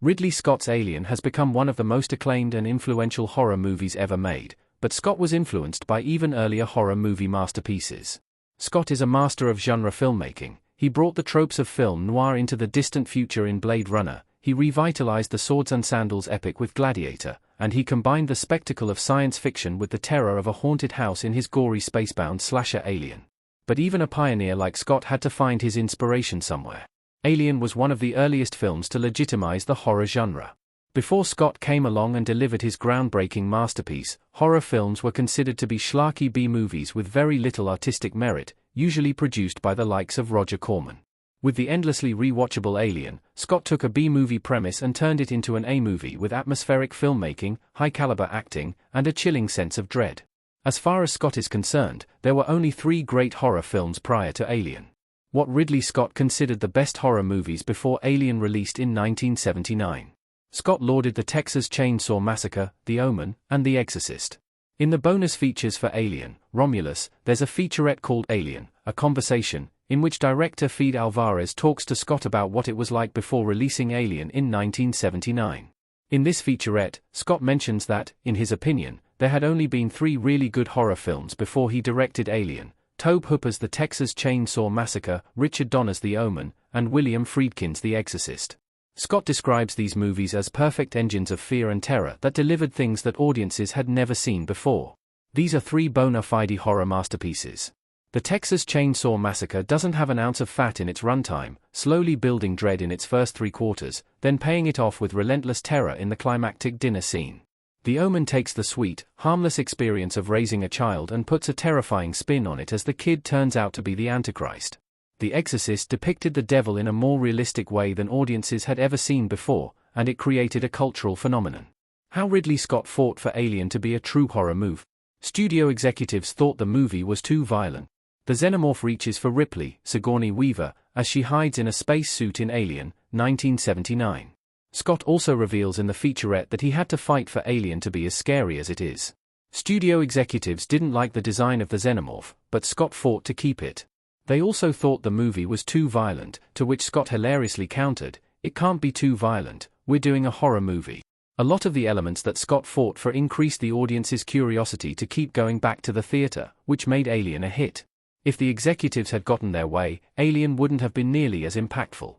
Ridley Scott's Alien has become one of the most acclaimed and influential horror movies ever made, but Scott was influenced by even earlier horror movie masterpieces. Scott is a master of genre filmmaking. He brought the tropes of film noir into the distant future in Blade Runner, he revitalized the swords and sandals epic with Gladiator, and he combined the spectacle of science fiction with the terror of a haunted house in his gory spacebound slasher Alien. But even a pioneer like Scott had to find his inspiration somewhere. Alien was one of the earliest films to legitimize the horror genre. Before Scott came along and delivered his groundbreaking masterpiece, horror films were considered to be schlocky B-movies with very little artistic merit, usually produced by the likes of Roger Corman. With the endlessly rewatchable Alien, Scott took a B-movie premise and turned it into an A-movie with atmospheric filmmaking, high-caliber acting, and a chilling sense of dread. As far as Scott is concerned, there were only 3 great horror films prior to Alien. What Ridley Scott considered the best horror movies before Alien released in 1979. Scott lauded the Texas Chainsaw Massacre, The Omen, and The Exorcist. In the bonus features for Alien, Romulus, there's a featurette called Alien, A Conversation, in which director Fede Alvarez talks to Scott about what it was like before releasing Alien in 1979. In this featurette, Scott mentions that, in his opinion, there had only been 3 really good horror films before he directed Alien: Tobe Hooper's The Texas Chainsaw Massacre, Richard Donner's The Omen, and William Friedkin's The Exorcist. Scott describes these movies as perfect engines of fear and terror that delivered things that audiences had never seen before. These are 3 bona fide horror masterpieces. The Texas Chainsaw Massacre doesn't have an ounce of fat in its runtime, slowly building dread in its first 3 quarters, then paying it off with relentless terror in the climactic dinner scene. The Omen takes the sweet, harmless experience of raising a child and puts a terrifying spin on it as the kid turns out to be the Antichrist. The Exorcist depicted the devil in a more realistic way than audiences had ever seen before, and it created a cultural phenomenon. How Ridley Scott fought for Alien to be a true horror move. Studio executives thought the movie was too violent. The xenomorph reaches for Ripley, Sigourney Weaver, as she hides in a space suit in Alien, 1979. Scott also reveals in the featurette that he had to fight for Alien to be as scary as it is. Studio executives didn't like the design of the xenomorph, but Scott fought to keep it. They also thought the movie was too violent, to which Scott hilariously countered, "It can't be too violent, we're doing a horror movie." A lot of the elements that Scott fought for increased the audience's curiosity to keep going back to the theater, which made Alien a hit. If the executives had gotten their way, Alien wouldn't have been nearly as impactful.